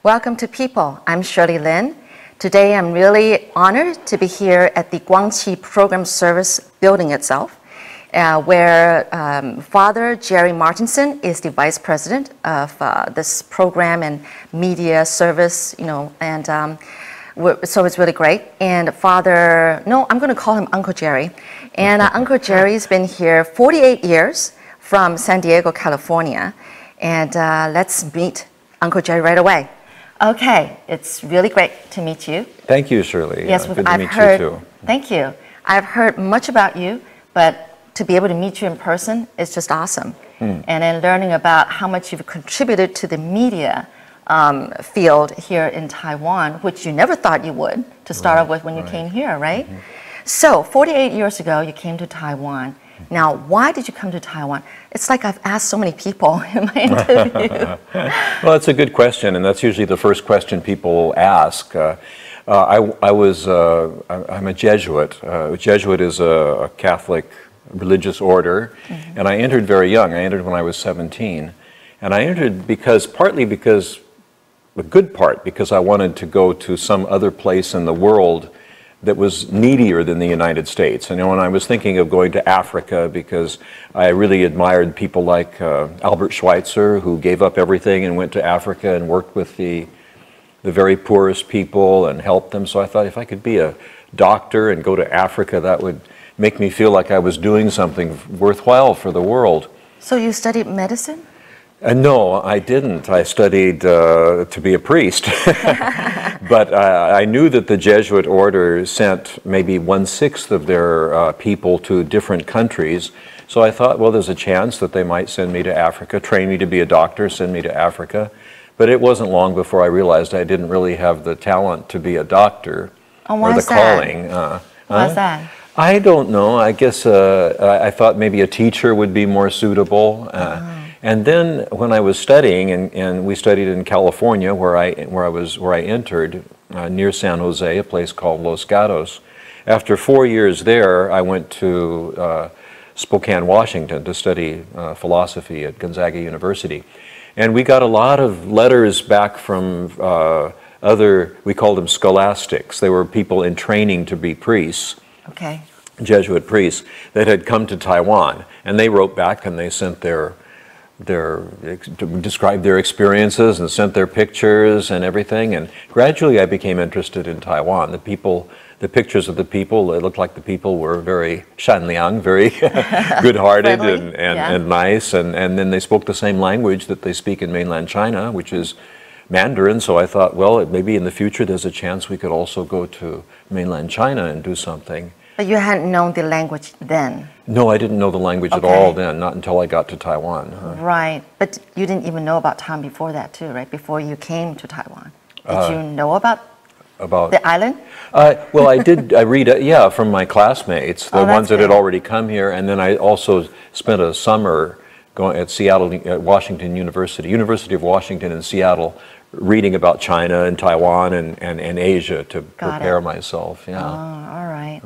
Welcome to People. I'm Shirley Lin. Today I'm really honored to be here at the Guangqi Program Service building itself, where Father Jerry Martinson is the vice president of this program and media service, so it's really great. And I'm going to call him Uncle Jerry. And Uncle Jerry's been here 48 years from San Diego, California. And let's meet Uncle Jerry right away. Okay, it's really great to meet you. Thank you, Shirley. Yes, good I've to meet heard, you too. Thank you. I've heard much about you, but to be able to meet you in person is just awesome. And then learning about how much you've contributed to the media field here in Taiwan, which you never thought you would to start off with when you came here, right? So 48 years ago, you came to Taiwan. Now, why did you come to Taiwan? It's like I've asked so many people in my interview. Well, that's a good question, and that's usually the first question people ask. I'm a Jesuit. A Jesuit is a Catholic religious order, and I entered very young. I entered when I was 17, and I entered partly because I wanted to go to some other place in the world that was needier than the United States. And when I was thinking of going to Africa, because I really admired people like Albert Schweitzer, who gave up everything and went to Africa and worked with the very poorest people and helped them. So I thought if I could be a doctor and go to Africa, that would make me feel like I was doing something worthwhile for the world. So you studied medicine? No, I didn't. I studied to be a priest. But I knew that the Jesuit order sent maybe 1/6 of their people to different countries. So I thought, well, there's a chance that they might send me to Africa, train me to be a doctor, send me to Africa. But it wasn't long before I realized I didn't really have the talent to be a doctor or the calling. Why's that? I don't know. I guess I thought maybe a teacher would be more suitable. And then when I was studying, and we studied in California, where I entered near San Jose, a place called Los Gatos. After 4 years there, I went to Spokane, Washington, to study philosophy at Gonzaga University, and we got a lot of letters back from we called them scholastics. They were people in training to be priests. Okay. Jesuit priests that had come to Taiwan, and they wrote back and they sent described their experiences and sent their pictures and everything. And gradually I became interested in Taiwan. The pictures of the people, it looked like the people were very shanliang, very good-hearted and nice. And then they spoke the same language that they speak in mainland China, which is Mandarin. So I thought, well, maybe in the future there's a chance we could also go to mainland China and do something. But you hadn't known the language then? No, I didn't know the language at all then, not until I got to Taiwan. Right, but you didn't even know about Taiwan before that too, right? Before you came to Taiwan. Did you know about the island? Well, I did. I read, from my classmates, the ones that had already come here, and then I also spent a summer going at Washington University of Washington in Seattle, reading about China and Taiwan and Asia to prepare myself. Yeah. Oh, all right.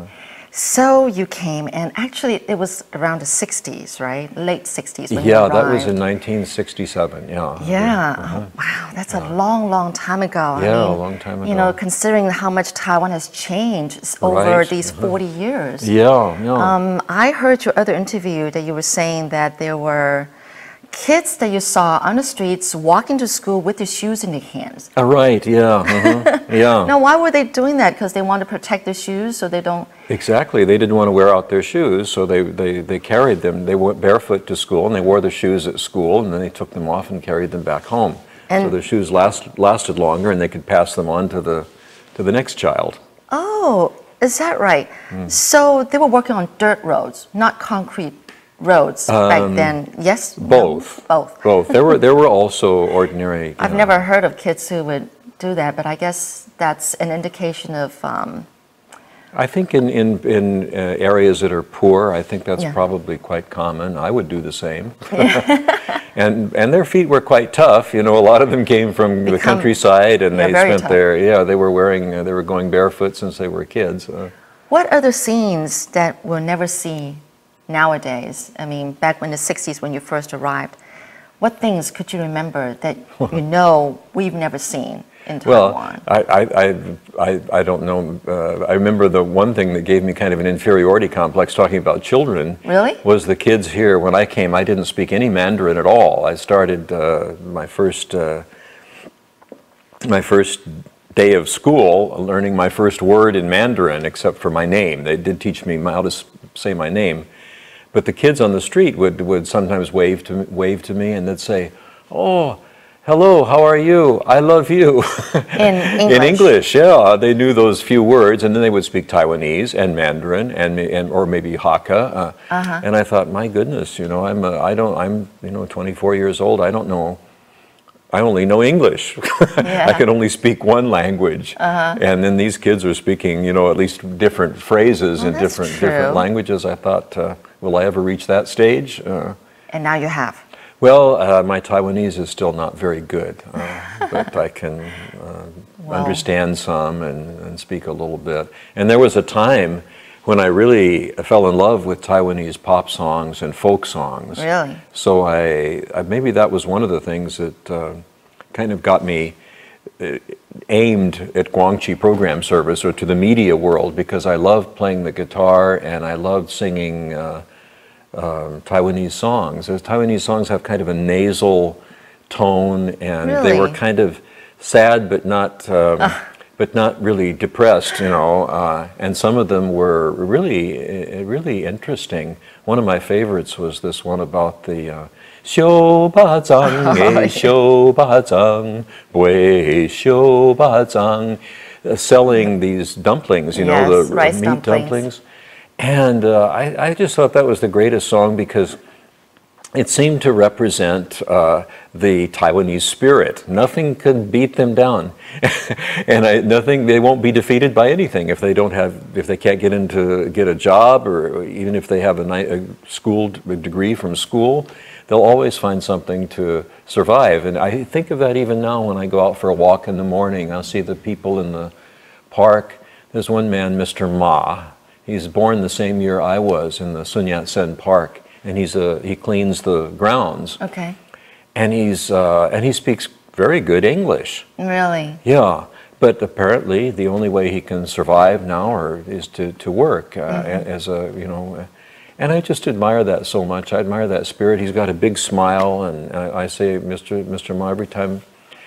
So you came, and actually it was around the 60s, right? Late 60s when you arrived. Yeah, that was in 1967, yeah. Yeah, oh, wow, that's a long, long time ago. Yeah, a long time ago. You know, considering how much Taiwan has changed over these 40 years. Yeah, yeah. I heard your other interview that you were saying that there were kids that you saw on the streets walking to school with their shoes in their hands. Right, yeah, yeah. Now, why were they doing that? Because they wanted to protect their shoes so they don't... Exactly, they didn't want to wear out their shoes, so they carried them. They went barefoot to school, and they wore their shoes at school, and then they took them off and carried them back home. And so their shoes lasted longer, and they could pass them on to the next child. Oh, is that right? So they were working on dirt roads, not concrete roads back then. Yes? Both. No? Both. There were also ordinary... I've never heard of kids who would do that, but I guess that's an indication of... I think in areas that are poor, I think that's probably quite common. I would do the same. and their feet were quite tough. You know, a lot of them came from the countryside, and they spent they were going barefoot since they were kids. What other scenes that we'll never see nowadays? I mean, back in the 60s when you first arrived, what things could you remember that you know we've never seen in Taiwan? Well, I don't know. I remember the one thing that gave me kind of an inferiority complex talking about children. Really? Was the kids here. When I came, I didn't speak any Mandarin at all. I started my first day of school learning my first word in Mandarin, except for my name. They did teach me how to say my name. But the kids on the street would sometimes wave to me, and they'd say, "Oh, hello, how are you? I love you." In English? In English, yeah. They knew those few words, and then they would speak Taiwanese and Mandarin and or maybe Hakka. And I thought, my goodness, you know, I'm 24 years old. I don't know. I only know English. I can only speak one language. And then these kids are speaking, you know, at least different phrases in different languages. I thought, will I ever reach that stage? And now you have. Well, my Taiwanese is still not very good, but I can understand some and speak a little bit. And there was a time when I really fell in love with Taiwanese pop songs and folk songs. Really? So I maybe that was one of the things that kind of got me aimed at Guangqi program service or to the media world, because I loved playing the guitar and I loved singing Taiwanese songs. Those Taiwanese songs have kind of a nasal tone, and they were kind of sad but not really depressed, you know. And some of them were really interesting. One of my favorites was this one about the 修巴掌哎修巴掌喂修巴掌 selling these dumplings, you know, the meat dumplings. And I just thought that was the greatest song, because it seemed to represent the Taiwanese spirit. Nothing could beat them down, and they won't be defeated by anything if they can't get a job, or even if they have a degree from school. They'll always find something to survive. And I think of that even now when I go out for a walk in the morning. I'll see the people in the park. There's one man, Mr. Ma. He's born the same year I was, in the Sun Yat-sen Park, and he cleans the grounds. Okay. And he speaks very good English. Really? Yeah. But apparently the only way he can survive now is to work as a, you know. And I just admire that so much. I admire that spirit. He's got a big smile, and I say, Mr. Ma, every time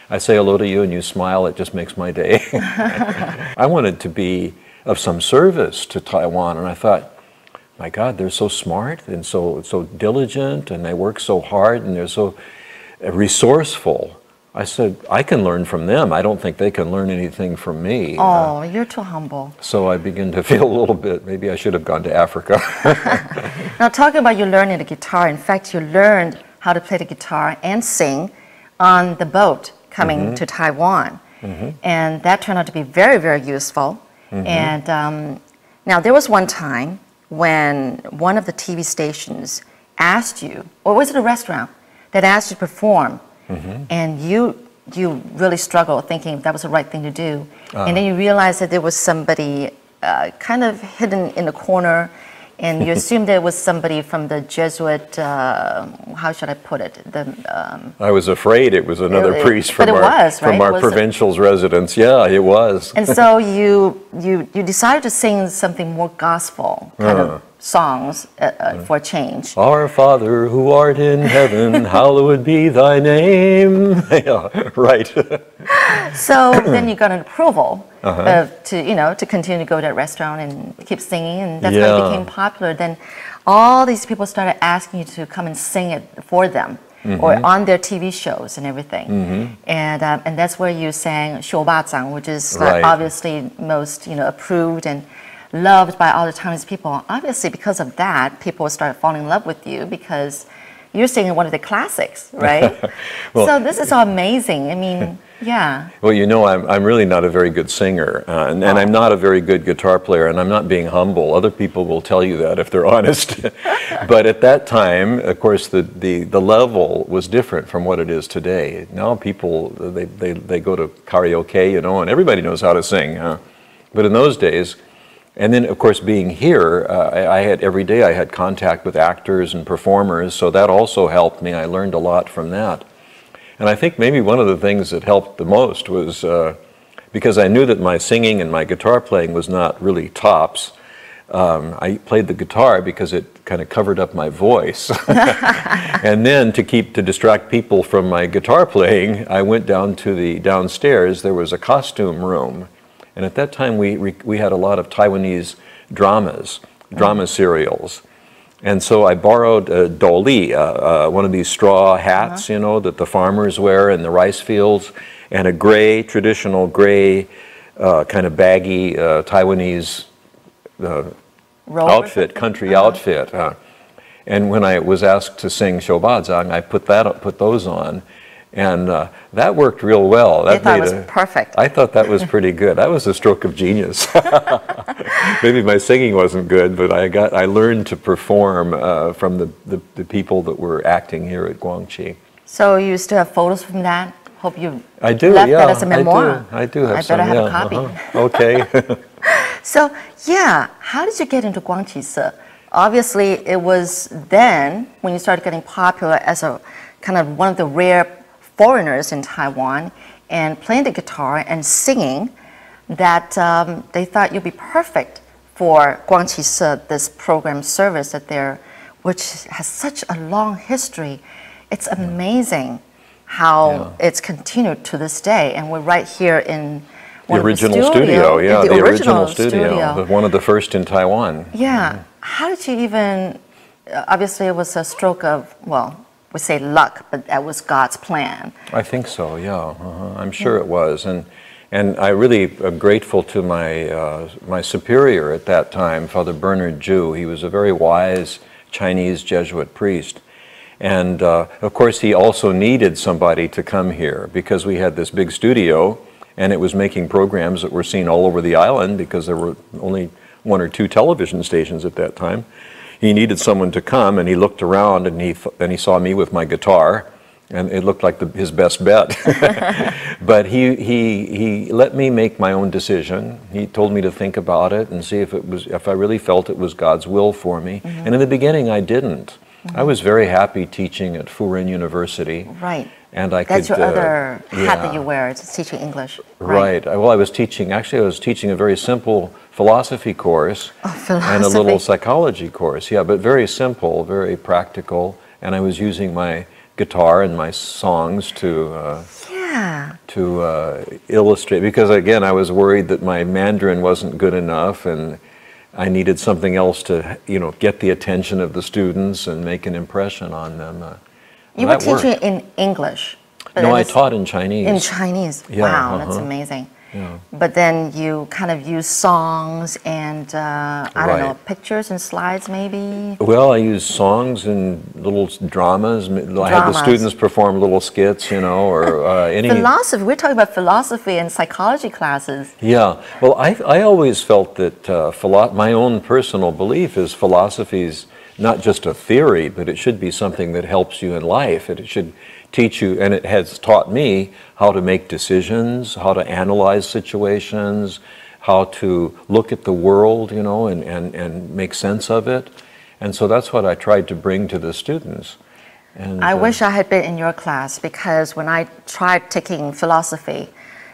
I say hello to you and you smile, it just makes my day. I wanted to be of some service to Taiwan, and I thought, my God, they're so smart and so diligent, and they work so hard, and they're so resourceful. I said, I can learn from them. I don't think they can learn anything from me. Oh, you're too humble. So I begin to feel a little bit, maybe I should have gone to Africa. Now, talking about you learning the guitar, in fact, you learned how to play the guitar and sing on the boat coming to Taiwan. And that turned out to be very, very useful. And now, there was one time when one of the TV stations asked you, or was it a restaurant, that asked you to perform, and you really struggled thinking that was the right thing to do. And then you realized that there was somebody kind of hidden in the corner, and you assumed there was somebody from the Jesuit, how should I put it? I was afraid it was another priest from our provincial's residence. Yeah, it was. And so you decided to sing something more gospel kind of songs for a change. Our Father who art in heaven, hallowed be thy name. Yeah, right. So then you got an approval to continue to go to that restaurant and keep singing, and that's when it became popular. Then all these people started asking you to come and sing it for them, or on their TV shows and everything. And that's where you sang 修巴掌, which is obviously most approved and loved by all the Chinese people. Obviously, because of that, people started falling in love with you because you're singing one of the classics, right? Well, so this is so amazing. I mean, yeah. Well, you know, I'm really not a very good singer, and I'm not a very good guitar player, and I'm not being humble. Other people will tell you that if they're honest. But at that time, of course, the level was different from what it is today. Now people, they go to karaoke, and everybody knows how to sing. But in those days, And then, of course, being here, every day I had contact with actors and performers, so that also helped me. I learned a lot from that. And I think maybe one of the things that helped the most was because I knew that my singing and my guitar playing was not really tops. I played the guitar because it kind of covered up my voice. And then to distract people from my guitar playing, I went down to the downstairs. There was a costume room. And at that time, we had a lot of Taiwanese drama serials. And so I borrowed a doli, one of these straw hats, you know, that the farmers wear in the rice fields, and a traditional gray, kind of baggy Taiwanese outfit, country outfit. And when I was asked to sing Shobazang, I put those on. And that worked real well. I thought it was perfect. I thought that was pretty good. That was a stroke of genius. Maybe my singing wasn't good, but I learned to perform from the people that were acting here at Guangqi. So you still have photos from that? Hope you left that as a memoir. I do have some. I better have a copy. Okay. So yeah, how did you get into Guangqi, sir? Obviously, it was then when you started getting popular as a kind of one of the rare foreigners in Taiwan and playing the guitar and singing that they thought you'd be perfect for Guangqi this program service which has such a long history. It's amazing how it's continued to this day, and we're right here in the original studio. The original studio, one of the first in Taiwan. Yeah. How did you even? Obviously, it was a stroke of, well, we say luck, but that was God's plan. I think so, yeah. I'm sure it was. And I really am grateful to my superior at that time, Father Bernard Ju. He was a very wise Chinese Jesuit priest. And of course, he also needed somebody to come here because we had this big studio and it was making programs that were seen all over the island because there were only 1 or 2 television stations at that time. He needed someone to come, and he looked around, and he saw me with my guitar, and it looked like his best bet. But he let me make my own decision. He told me to think about it and see if I really felt it was God's will for me. And in the beginning, I didn't. I was very happy teaching at Furen University. Right. And That's your other hat that you wear, it's teaching English. Right. Well, I was teaching a very simple philosophy course and a little psychology course. Yeah, but very simple, very practical. And I was using my guitar and my songs to illustrate, because again, I was worried that my Mandarin wasn't good enough, and I needed something else to, get the attention of the students and make an impression on them. You were teaching in English? No, I taught in Chinese. In Chinese? Yeah, wow, that's amazing. Yeah. But then you kind of use songs and, I don't know, pictures and slides maybe? Well, I use songs and little dramas. I had the students perform little skits, or any... Philosophy, we're talking about philosophy and psychology classes. Yeah, well, I always felt that my own personal belief is philosophy's not just a theory, but it should be something that helps you in life. It should teach you, and it has taught me how to make decisions, how to analyze situations, how to look at the world, and make sense of it. And so that's what I tried to bring to the students. And I wish I had been in your class, because when I tried taking philosophy,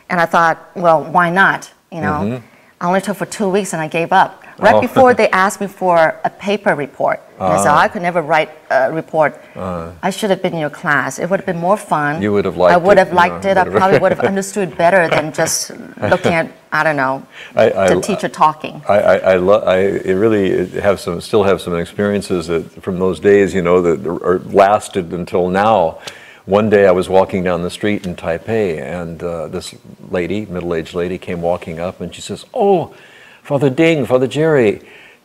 and I thought, well, why not? I only took for 2 weeks and I gave up. Right before they asked me for a paper report. And I said, I could never write a report. I should have been in your class. It would have been more fun. You would have liked it. I would have liked it. I probably would have understood better than just looking at, I don't know, the teacher talking. I really still have some experiences from those days, that lasted until now. One day I was walking down the street in Taipei, and this lady, middle-aged lady, came walking up, and she says, "Oh, Father Ding, Father Jerry,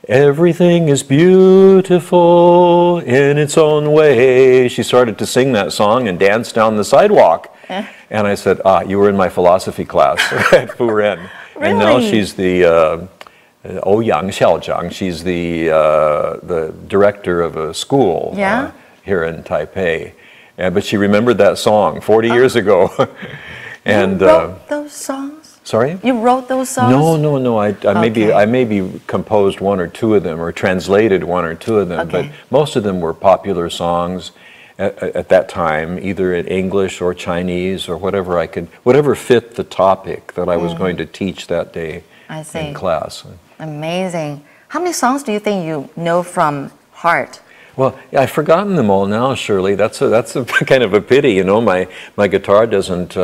everything is beautiful in its own way." She started to sing that song and dance down the sidewalk. And I said, you were in my philosophy class at Furen. Really? And now she's the Xiaozhang. She's the director of a school here in Taipei. But she remembered that song 40 years ago. And you wrote those songs? Sorry? You wrote those songs? No. I maybe composed one or two of them or translated one or two of them, but most of them were popular songs at that time, either in English or Chinese or whatever fit the topic that I was going to teach that day in class. Amazing. How many songs do you think you know from heart? Well, I've forgotten them all now, Shirley. That's a kind of a pity, you know. My guitar doesn't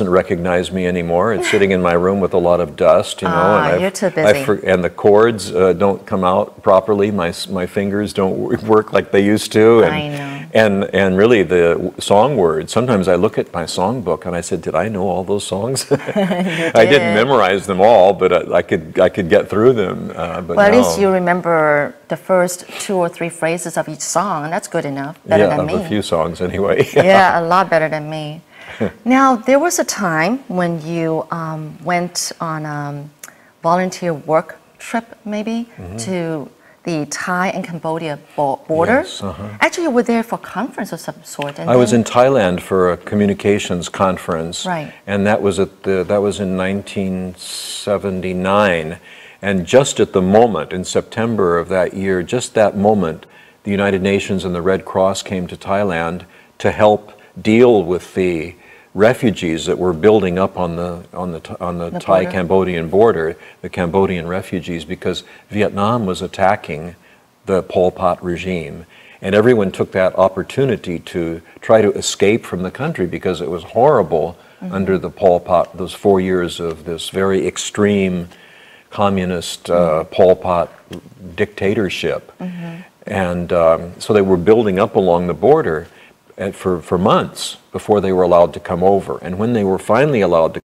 recognize me anymore. It's sitting in my room with a lot of dust, you know. And you're too busy. And the chords don't come out properly. My fingers don't work like they used to. And, I know. And really the song words, sometimes I look at my songbook and I said, did I know all those songs? I didn't memorize them all, but I could get through them. But at least you remember the first 2 or 3 phrases of each song. That's good enough. Better than me. Yeah, a few songs anyway. Yeah, a lot better than me. Now, there was a time when you went on a volunteer work trip, maybe, to the Thai and Cambodia border. Yes, Actually, you were there for a conference of some sort. I was in Thailand for a communications conference, right. And that was in 1979. And just at the moment, in September of that year, just that moment, the United Nations and the Red Cross came to Thailand to help deal with the refugees that were building up on the Thai-Cambodian border, the Cambodian refugees, because Vietnam was attacking the Pol Pot regime. And everyone took that opportunity to try to escape from the country because it was horrible under the Pol Pot, those 4 years of this very extreme communist Pol Pot dictatorship. And so they were building up along the border for months before they were allowed to come over. And when they were finally allowed to